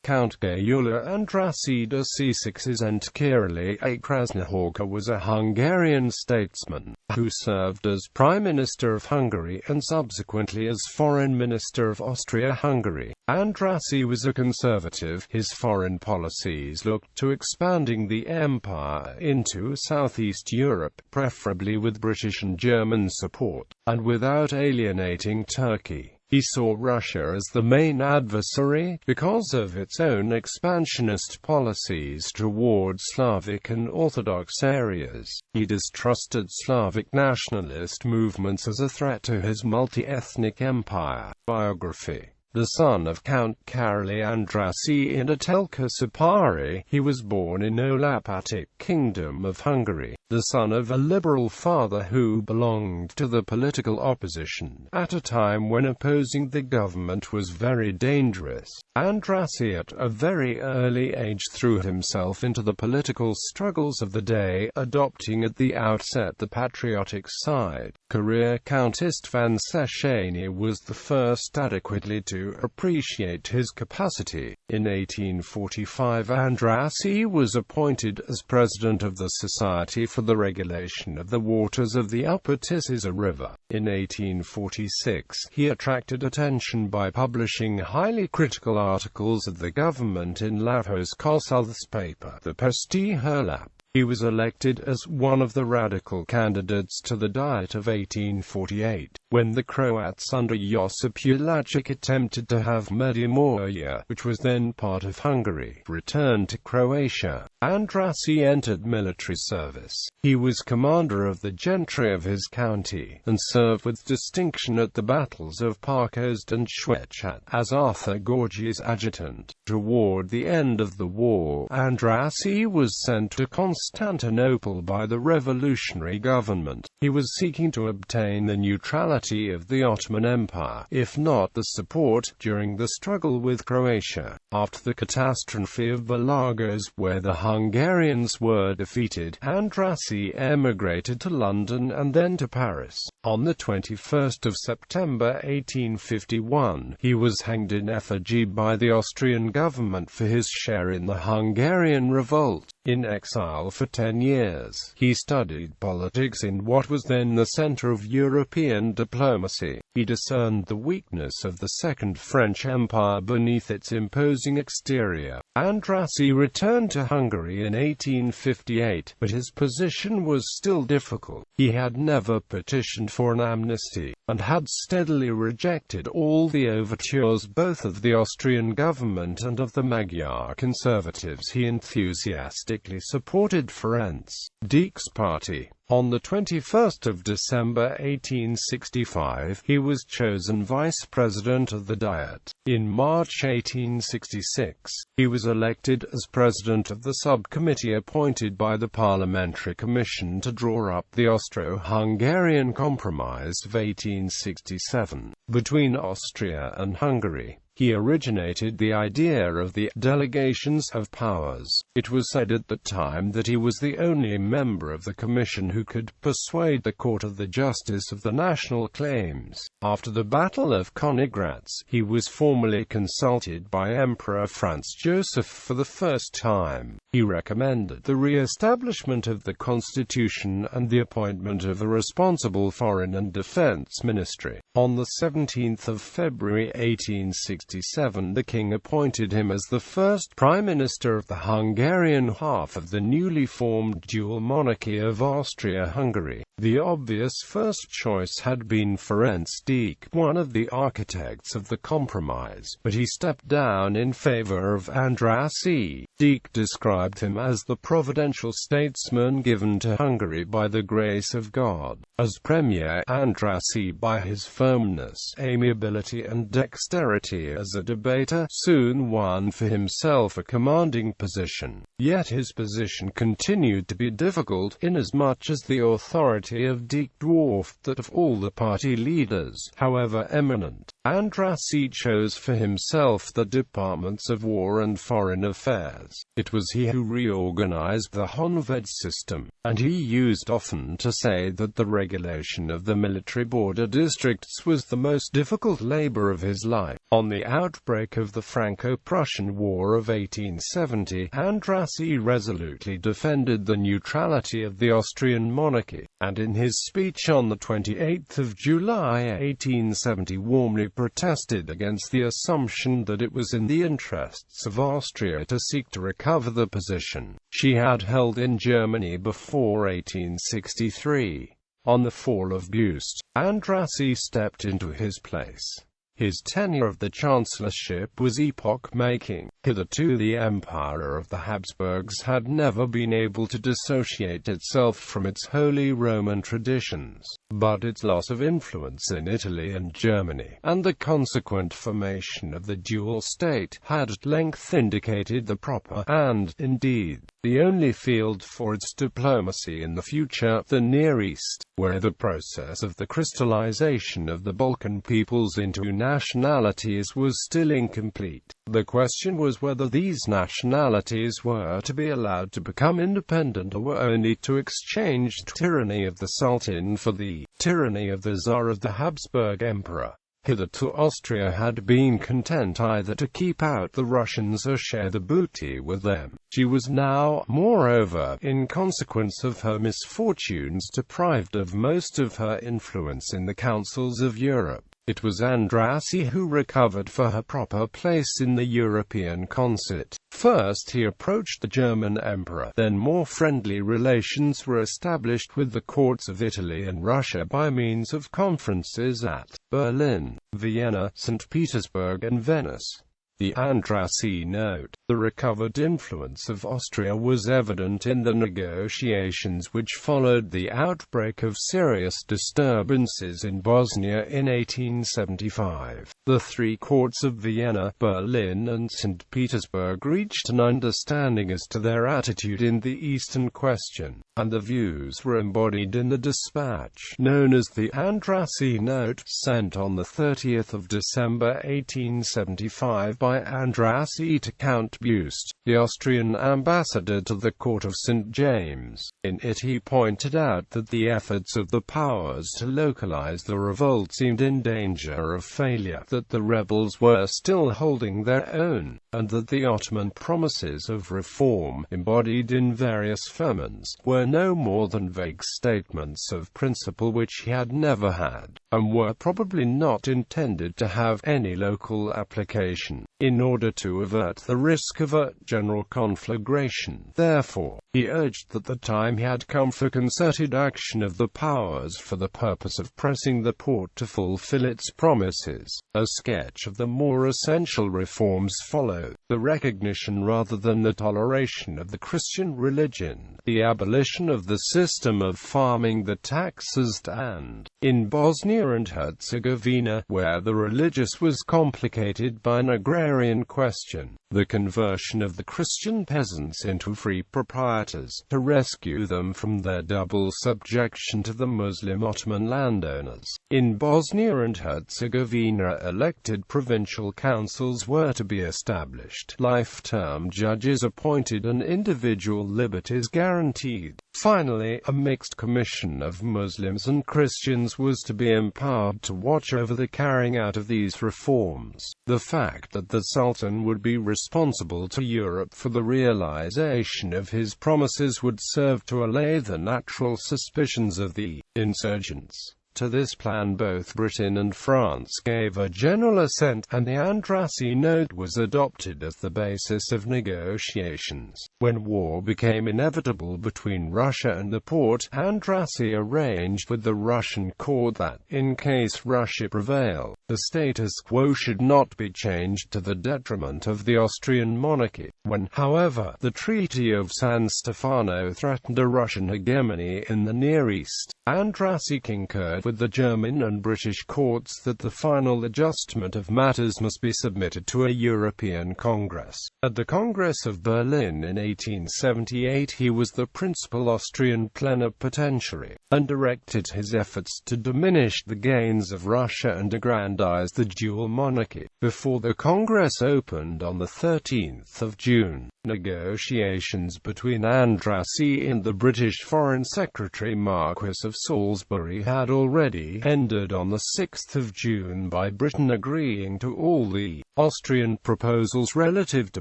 Count Gyula Andrássy de Csíkszentkirály Krasznahorka was a Hungarian statesman, who served as Prime Minister of Hungary and subsequently as Foreign Minister of Austria-Hungary. Andrássy was a conservative. His foreign policies looked to expanding the empire into Southeast Europe, preferably with British and German support, and without alienating Turkey. He saw Russia as the main adversary, because of its own expansionist policies towards Slavic and Orthodox areas. He distrusted Slavic nationalist movements as a threat to his multi-ethnic empire. Biography. The son of Count Gyula Andrássy de Csíkszentkirály, he was born in Olapatic Kingdom of Hungary, the son of a liberal father who belonged to the political opposition, at a time when opposing the government was very dangerous. Andrássy at a very early age threw himself into the political struggles of the day, adopting at the outset the patriotic side. Career Countess van Széchenyi was the first adequately to appreciate his capacity. In 1845 Andrássy was appointed as president of the Society for the Regulation of the Waters of the Upper Tisza River. In 1846 he attracted attention by publishing highly critical articles of the government in Lavos Kossuth's paper, the Pesti Hurlap. He was elected as one of the radical candidates to the Diet of 1848, when the Croats under Josip Jelačić attempted to have Međimurje, which was then part of Hungary, returned to Croatia. Andrássy entered military service. He was commander of the gentry of his county, and served with distinction at the battles of Parkhozd and Schwechat, as Arthur Gorges' adjutant. Toward the end of the war, Andrássy was sent to Constantinople by the revolutionary government. He was seeking to obtain the neutrality of the Ottoman Empire, if not the support, during the struggle with Croatia. After the catastrophe of Balagos, where the Hungarians were defeated, Andrássy emigrated to London and then to Paris. On the 21st of September 1851, he was hanged in effigy by the Austrian government for his share in the Hungarian revolt. In exile for 10 years, he studied politics in what was then the center of European diplomacy. He discerned the weakness of the Second French Empire beneath its imposing exterior. Andrássy returned to Hungary in 1858, but his position was still difficult. He had never petitioned for an amnesty, and had steadily rejected all the overtures both of the Austrian government and of the Magyar conservatives. He enthusiastically supported Ferenc Deak's party. On the 21st of December 1865, he was chosen vice president of the Diet. In March 1866, he was elected as president of the subcommittee appointed by the Parliamentary Commission to draw up the Austro-Hungarian Compromise of 1867, between Austria and Hungary. He originated the idea of the delegations of powers. It was said at the time that he was the only member of the commission who could persuade the Court of the Justice of the national claims. After the Battle of Königgrätz, he was formally consulted by Emperor Franz Joseph for the first time. He recommended the re-establishment of the constitution and the appointment of a responsible foreign and defense ministry. On the 17th of February 1867, the king appointed him as the first prime minister of the Hungarian half of the newly formed dual monarchy of Austria-Hungary. The obvious first choice had been Ferenc Deák, one of the architects of the compromise, but he stepped down in favor of Andrássy. Deák described him as the providential statesman given to Hungary by the grace of God. As premier, Andrássy, by his firmness, amiability and dexterity as a debater, soon won for himself a commanding position. Yet his position continued to be difficult, inasmuch as the authority of Deák dwarfed that of all the party leaders, however eminent. Andrássy chose for himself the departments of War and Foreign Affairs. It was he who reorganized the Honved system, and he used often to say that the regulation of the military border districts was the most difficult labor of his life. On the outbreak of the Franco-Prussian War of 1870, Andrássy resolutely defended the neutrality of the Austrian monarchy, and in his speech on the 28th of July 1870 warmly protested against the assumption that it was in the interests of Austria to seek to recover the position she had held in Germany before 1863. On the fall of Bust, Andrássy stepped into his place. His tenure of the chancellorship was epoch-making. Hitherto the Empire of the Habsburgs had never been able to dissociate itself from its Holy Roman traditions, but its loss of influence in Italy and Germany, and the consequent formation of the dual state, had at length indicated the proper, and, indeed, the only field for its diplomacy in the future, the Near East, where the process of the crystallization of the Balkan peoples into nationalities was still incomplete. The question was whether these nationalities were to be allowed to become independent or were only to exchange the tyranny of the Sultan for the tyranny of the Tsar of the Habsburg Emperor. Hitherto Austria had been content either to keep out the Russians or share the booty with them. She was now, moreover, in consequence of her misfortunes, deprived of most of her influence in the councils of Europe. It was Andrássy who recovered for her proper place in the European concert. First he approached the German emperor, then more friendly relations were established with the courts of Italy and Russia by means of conferences at Berlin, Vienna, St. Petersburg and Venice. The Andrássy note: the recovered influence of Austria was evident in the negotiations which followed the outbreak of serious disturbances in Bosnia in 1875. The three courts of Vienna, Berlin and St. Petersburg reached an understanding as to their attitude in the Eastern question, and the views were embodied in the dispatch known as the Andrássy Note, sent on the 30th of December 1875 by Andrássy to Count Bust, the Austrian ambassador to the court of St. James. In it he pointed out that the efforts of the powers to localize the revolt seemed in danger of failure, that the rebels were still holding their own, and that the Ottoman promises of reform, embodied in various ferments, were no more than vague statements of principle which he had never had, and were probably not intended to have any local application. In order to avert the risk of a general conflagration, therefore, he urged that the time had come for concerted action of the powers for the purpose of pressing the Porte to fulfill its promises. A sketch of the more essential reforms followed: the recognition rather than the toleration of the Christian religion, the abolition of the system of farming the taxes, and, in Bosnia and Herzegovina, where the religious was complicated by an agrarian question, the conversion of the Christian peasants into free proprietors, to rescue them from their double subjection to the Muslim Ottoman landowners. In Bosnia and Herzegovina, elected provincial councils were to be established, life-term judges appointed and individual liberties guaranteed. Finally, a mixed commission of Muslims and Christians was to be empowered to watch over the carrying out of these reforms. The fact that the Sultan would be responsible to Europe for the realization of his promises would serve to allay the natural suspicions of the insurgents. To this plan both Britain and France gave a general assent, and the Andrássy Note was adopted as the basis of negotiations. When war became inevitable between Russia and the Porte, Andrássy arranged with the Russian court that, in case Russia prevailed, the status quo should not be changed to the detriment of the Austrian monarchy. When, however, the Treaty of San Stefano threatened a Russian hegemony in the Near East, Andrássy concurred with the German and British courts that the final adjustment of matters must be submitted to a European Congress. At the Congress of Berlin in 1878 he was the principal Austrian plenipotentiary, and directed his efforts to diminish the gains of Russia and aggrandize the dual monarchy. Before the Congress opened on the 13th of June, negotiations between Andrássy and the British Foreign Secretary Marquis of Salisbury had already ended on the 6th of June by Britain agreeing to all the Austrian proposals relative to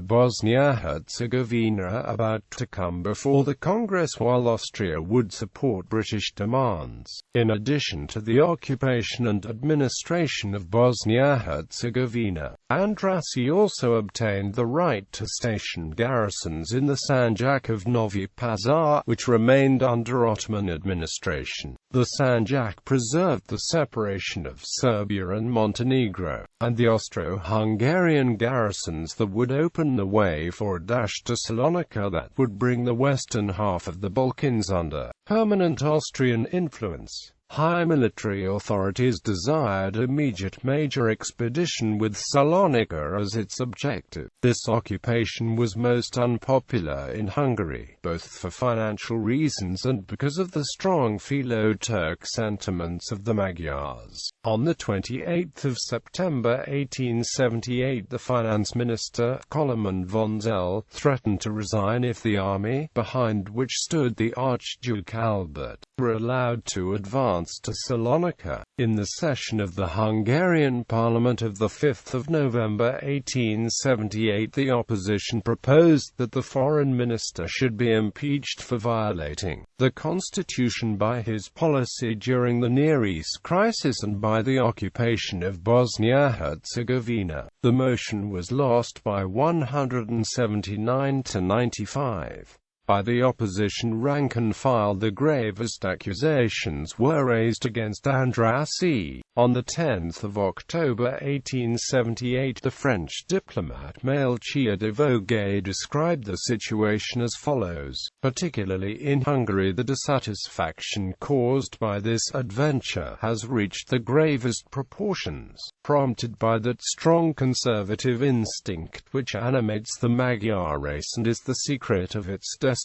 Bosnia-Herzegovina about to come before the Congress, while Austria would support British demands. In addition to the occupation and administration of Bosnia-Herzegovina, Andrássy also obtained the right to station garrisons in the Sanjak of Novi Pazar, which remained under Ottoman administration. The Sanjak preserved the separation of Serbia and Montenegro, and the Austro-Hungarian garrisons that would open the way for a dash to Salonika that would bring the western half of the Balkans under permanent Austrian influence. High military authorities desired immediate major expedition with Salonika as its objective. This occupation was most unpopular in Hungary, both for financial reasons and because of the strong Philo-Turk sentiments of the Magyars. On the 28th of September 1878 the finance minister, Koloman von Zell, threatened to resign if the army, behind which stood the Archduke Albert, were allowed to advance to Salonika. In the session of the Hungarian Parliament of 5 November 1878 the opposition proposed that the foreign minister should be impeached for violating the constitution by his policy during the Near East crisis and by the occupation of Bosnia-Herzegovina. The motion was lost by 179 to 95. By the opposition rank and file the gravest accusations were raised against Andrássy. On 10 October 1878 the French diplomat Melchior de Vogue described the situation as follows: particularly in Hungary the dissatisfaction caused by this adventure has reached the gravest proportions, prompted by that strong conservative instinct which animates the Magyar race and is the secret of its destinies.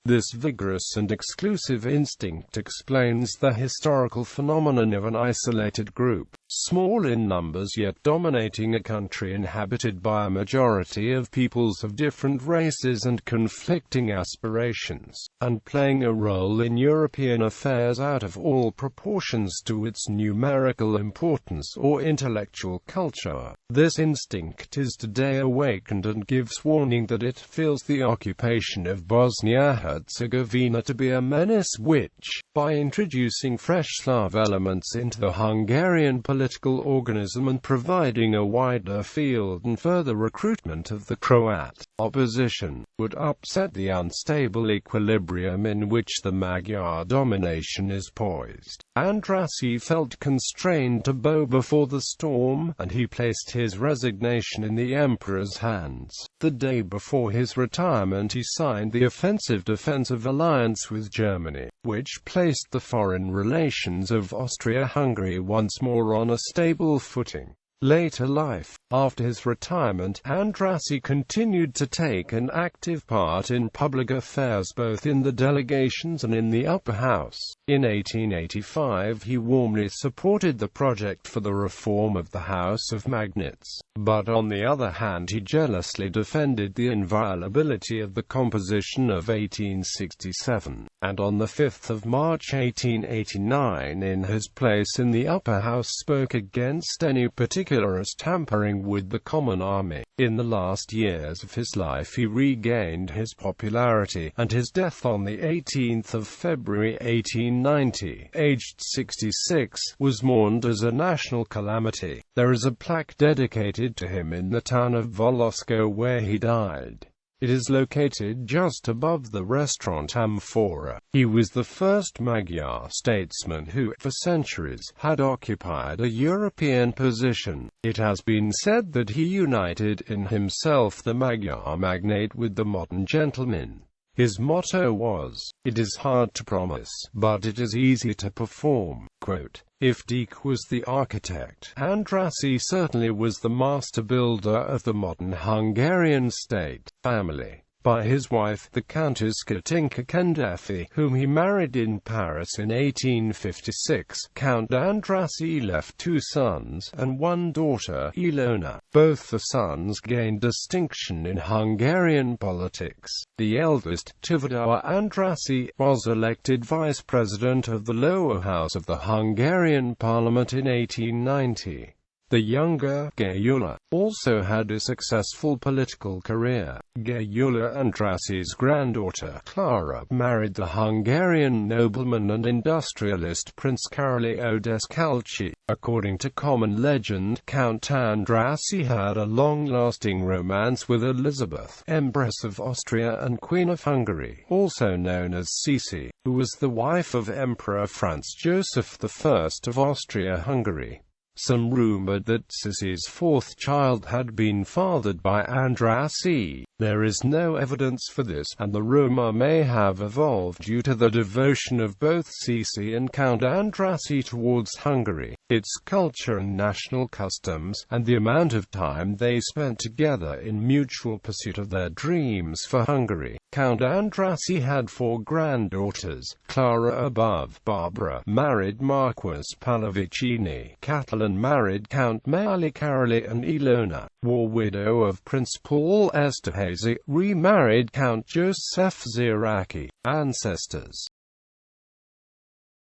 This vigorous and exclusive instinct explains the historical phenomenon of an isolated group, small in numbers yet dominating a country inhabited by a majority of peoples of different races and conflicting aspirations, and playing a role in European affairs out of all proportions to its numerical importance or intellectual culture. This instinct is today awakened and gives warning that it feels the occupation of Bosnia-Herzegovina to be a menace which, by introducing fresh Slav elements into the Hungarian political organism and providing a wider field and further recruitment of the Croat opposition, would upset the unstable equilibrium in which the Magyar domination is poised. Andrássy felt constrained to bow before the storm, and he placed his resignation in the emperor's hands. The day before his retirement he signed the offensive-defensive alliance with Germany, which placed the foreign relations of Austria-Hungary once more on a stable footing. Later life. After his retirement, Andrássy continued to take an active part in public affairs both in the delegations and in the upper house. In 1885 he warmly supported the project for the reform of the House of Magnates, but on the other hand he jealously defended the inviolability of the composition of 1867, and on 5 March 1889 in his place in the upper house spoke against any particularist tampering with the common army. In the last years of his life he regained his popularity, and his death on 18 February 1890, aged 66, was mourned as a national calamity. There is a plaque dedicated to him in the town of Volosko where he died. It is located just above the restaurant Amphora. He was the first Magyar statesman who, for centuries, had occupied a European position. It has been said that he united in himself the Magyar magnate with the modern gentleman. His motto was, "It is hard to promise, but it is easy to perform." Quote, "If Deek was the architect, Andrássy certainly was the master builder of the modern Hungarian state family." By his wife, the Countess Katinka Kendefi, whom he married in Paris in 1856, Count Andrássy left 2 sons and 1 daughter, Ilona. Both the sons gained distinction in Hungarian politics. The eldest, Tivadar Andrássy, was elected vice president of the lower house of the Hungarian parliament in 1890. The younger, Gyula, also had a successful political career. Gyula Andrassy's granddaughter, Clara, married the Hungarian nobleman and industrialist Prince Károly. According to common legend, Count Andrássy had a long-lasting romance with Elizabeth, Empress of Austria and Queen of Hungary, also known as Sisi, who was the wife of Emperor Franz Joseph I of Austria-Hungary. Some rumored that Sisi's 4th child had been fathered by Andrássy. There is no evidence for this, and the rumor may have evolved due to the devotion of both Sisi and Count Andrássy towards Hungary, its culture and national customs, and the amount of time they spent together in mutual pursuit of their dreams for Hungary. Count Andrássy had 4 granddaughters: Clara above, Barbara married Marquis Pallavicini, Catalin married Count Maile Károly, and Ilona, war widow of Prince Paul Esterházy, remarried Count Joseph Ziraki. Ancestors.